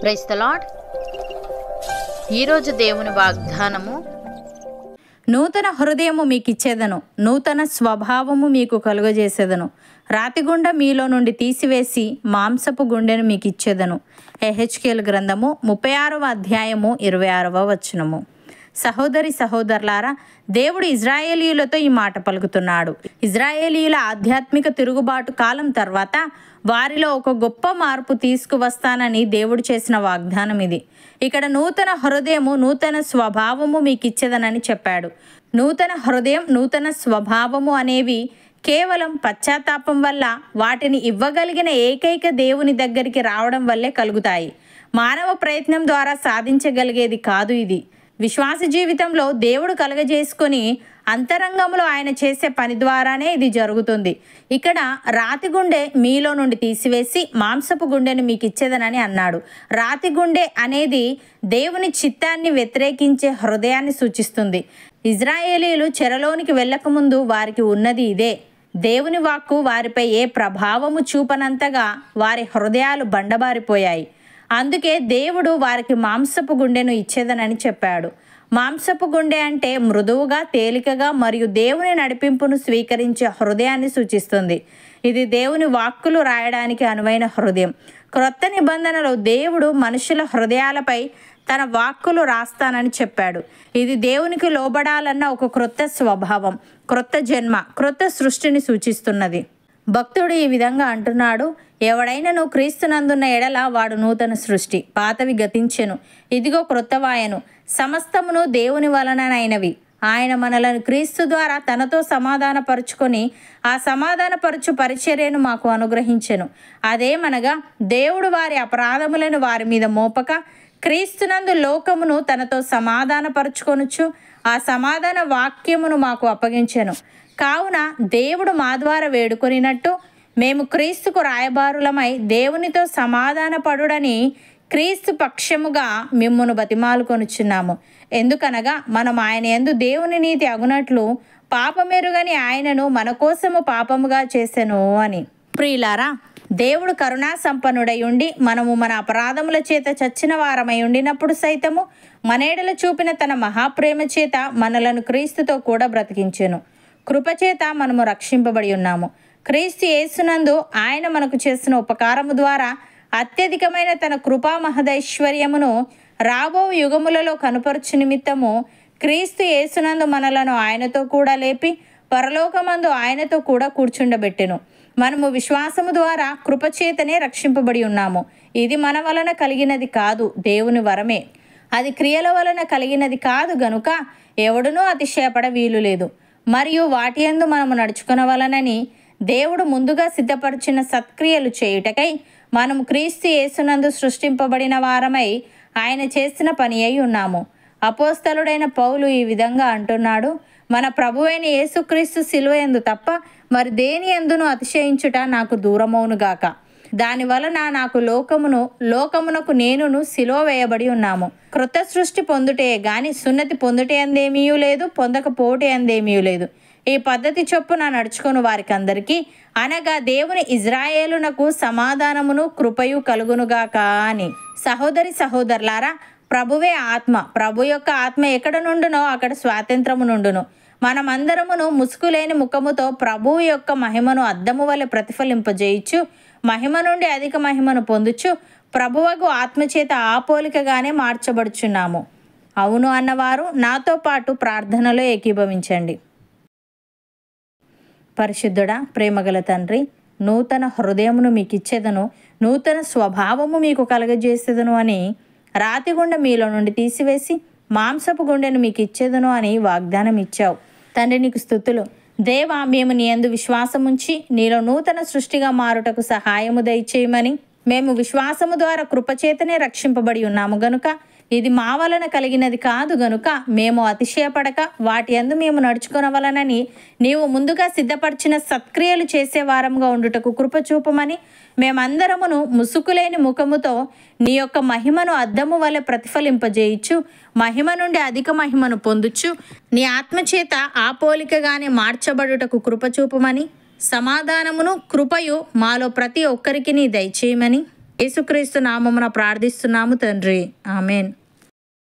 Praise the lord. ఈరోజు దేవుని వాగ్దానము, నూతన హృదయము మీకిచ్చేదను, నూతన స్వభావము మీకు కలుగజేసేదను, రాతిగుండ మీలో నుండి తీసివేసి మాంసపు గుండెను మీకు ఇచ్చేదను. ఎహెచ్కేల్ గ్రంథము 36వ అధ్యాయము 26వ వచనము. సహోదరి సహోదరులారా, దేవుడు ఇజ్రాయేలీయులతో ఈ మాట పలుకుతున్నాడు. ఇజ్రాయేలీయుల ఆధ్యాత్మిక తిరుగుబాటు కాలం తర్వాత వారిలో ఒక గొప్ప మార్పు తీసుకువస్తానని దేవుడు చేసిన వాగ్దానం ఇది. ఇక్కడ నూతన హృదయము, నూతన స్వభావము మీకు ఇచ్చేదనని చెప్పాడు. నూతన హృదయం, నూతన స్వభావము అనేవి కేవలం పశ్చాత్తాపం వల్ల, వాటిని ఇవ్వగలిగిన ఏకైక దేవుని దగ్గరికి రావడం వల్లే కలుగుతాయి. మానవ ప్రయత్నం ద్వారా సాధించగలిగేది కాదు ఇది. విశ్వాస జీవితంలో దేవుడు కలగజేసుకొని అంతరంగంలో ఆయన చేసే పని ద్వారానే ఇది జరుగుతుంది. ఇక్కడ రాతి గుండె మీలో నుండి తీసివేసి మాంసపు గుండెను మీకు ఇచ్చేదనని అన్నాడు. రాతి గుండె అనేది దేవుని చిత్తాన్ని వ్యతిరేకించే హృదయాన్ని సూచిస్తుంది. ఇజ్రాయేలీలు చెరలోనికి వెళ్ళకముందు వారికి ఉన్నది ఇదే. దేవుని వాక్కు వారిపై ఏ ప్రభావము చూపనంతగా వారి హృదయాలు బండబారిపోయాయి. అందుకే దేవుడు వారికి మాంసపు గుండెను ఇచ్చేదనని చెప్పాడు. మాంసపు గుండె అంటే మృదువుగా, తేలికగా మరియు దేవుని నడిపింపును స్వీకరించే హృదయాన్ని సూచిస్తుంది. ఇది దేవుని వాక్కులు రాయడానికి అనువైన హృదయం. క్రొత్త నిబంధనలో దేవుడు మనుషుల హృదయాలపై తన వాక్కులు రాస్తానని చెప్పాడు. ఇది దేవునికి లోబడాలన్న ఒక క్రొత్త స్వభావం, క్రొత్త జన్మ, క్రొత్త సృష్టిని సూచిస్తున్నది. భక్తుడు ఈ విధంగా అంటున్నాడు, ఎవడైనను క్రీస్తునందున్న ఎడల వాడు నూతన సృష్టి, పాతవి గతించెను, ఇదిగో క్రొత్తవాయను, సమస్తమును దేవుని వలననైనవి. ఆయన మనలను క్రీస్తు ద్వారా తనతో సమాధానపరుచుకొని ఆ సమాధానపరచు పరిచర్యను మాకు అనుగ్రహించెను. అదేమనగా, దేవుడు వారి అపరాధములను వారి మీద మోపక క్రీస్తునందు లోకమును తనతో సమాధానపరుచుకొనుచు ఆ సమాధాన వాక్యమును మాకు అప్పగించెను. కావున దేవుడు మా ద్వారా వేడుకొనినట్టు మేము క్రీస్తుకు రాయబారులమై దేవునితో సమాధాన పడుడని క్రీస్తు పక్షముగా మిమ్మును బతిమాలుకొనుచున్నాము. ఎందుకనగా మనం ఆయన యందు దేవుని నీతి అగునట్లు పాపమెరుగని ఆయనను మన కోసము పాపముగా చేసెను అని. ప్రియులారా, దేవుడు కరుణా సంపన్నుడై ఉండి మనము మన అపరాధముల చేత చచ్చిన వారమై ఉండినప్పుడు సైతము మనేడల చూపిన తన మహాప్రేమ చేత మనలను క్రీస్తుతో కూడా బ్రతికించెను. కృపచేత మనము రక్షింపబడి ఉన్నాము. క్రీస్తు యేసునందు ఆయన మనకు చేసిన ఉపకారము ద్వారా అత్యధికమైన తన కృపా మహదైశ్వర్యమును రాబో యుగములలో కనుపరచు నిమిత్తము క్రీస్తు యేసునందు మనలను ఆయనతో కూడా లేపి పరలోకమందు ఆయనతో కూడా కూర్చుండబెట్టెను. మనము విశ్వాసము ద్వారా కృపచేతనే రక్షింపబడి ఉన్నాము. ఇది మన వలన కలిగినది కాదు, దేవుని వరమే. అది క్రియల వలన కలిగినది కాదు గనుక ఎవడునూ అతిశయపడ వీలు లేదు. మరియు వాటి యందు మనము నడుచుకొనవలనని దేవుడు ముందుగా సిద్ధపరిచిన సత్క్రియలు చేయుటకై మనము క్రీస్తు యేసునందు సృష్టింపబడిన వారమై ఆయన చేసిన పని అయి ఉన్నాము. అపోస్తలుడైన పౌలు ఈ విధంగా అంటున్నాడు, మన ప్రభువైన యేసుక్రీస్తు శిలువ యందు తప్ప మరి దేని యందును అతిశయించుట నాకు దూరమవునుగాక. దాని వలన నాకు లోకమునకు నేనును సిలువ వేయబడి ఉన్నాము. క్రొత్త సృష్టి పొందుటే గాని సున్నతి పొందుటే అందేమీ లేదు, పొందకపోటే అందేమీ లేదు. ఈ పద్ధతి చొప్పున నడుచుకొని వారికి అందరికీ, అనగా దేవుని ఇజ్రాయేలునకు సమాధానమును కృపయు కలుగునుగాక అని. సహోదరి సహోదరులారా, ప్రభువే ఆత్మ. ప్రభు యొక్క ఆత్మ ఎక్కడ నుండునో అక్కడ స్వాతంత్రము నుండును. మనమందరమును ముసుగులేని ముఖముతో ప్రభువు యొక్క మహిమను అద్దము వలె ప్రతిఫలింపజేయచ్చు, మహిమ నుండి అధిక మహిమను పొందుచు ప్రభువగు ఆత్మచేత ఆపోలికగానే మార్చబడుచున్నాము. అవును అన్నవారు నాతో పాటు ప్రార్థనలో ఏకీభవించండి. పరిశుద్ధుడా, ప్రేమగల తండ్రి, నూతన హృదయమును మీకు ఇచ్చేదను, నూతన స్వభావము మీకు కలగజేసేదను అని, రాతిగుండె మీలో నుండి తీసివేసి మాంసపు గుండెను మీకు ఇచ్చేదను అని వాగ్దానం ఇచ్చావు. తండ్రి, నీకు స్తుతులు. దేవా, మేము నీ యందు విశ్వాసముంచి నీలో నూతన సృష్టిగా మారుటకు సహాయము దయచేయమని, మేము విశ్వాసము ద్వారా కృపచేతనే రక్షింపబడి ఉన్నాము గనుక ఇది మా వలన కలిగినది కాదు గనుక మేము అతిశయపడక వాటి యందు మేము నడుచుకొనవలనని నీవు ముందుగా సిద్ధపరిచిన సత్క్రియలు చేసే వారంగా ఉండుటకు కృప చూపమని, మేమందరమును ముసుకులేని ముఖముతో నీ యొక్క మహిమను అద్దము వలె ప్రతిఫలింపజేయచ్చు, మహిమ నుండి అధిక మహిమను పొందుచు నీ ఆత్మచేత ఆపోలికగానే మార్చబడుటకు కృప చూపమని, సమాధానమును కృపయు మాలో ప్రతి ఒక్కరికి నీ దయచేయమని యేసుక్రీస్తు నామమున ప్రార్థిస్తున్నాము తండ్రి. ఆమెన్.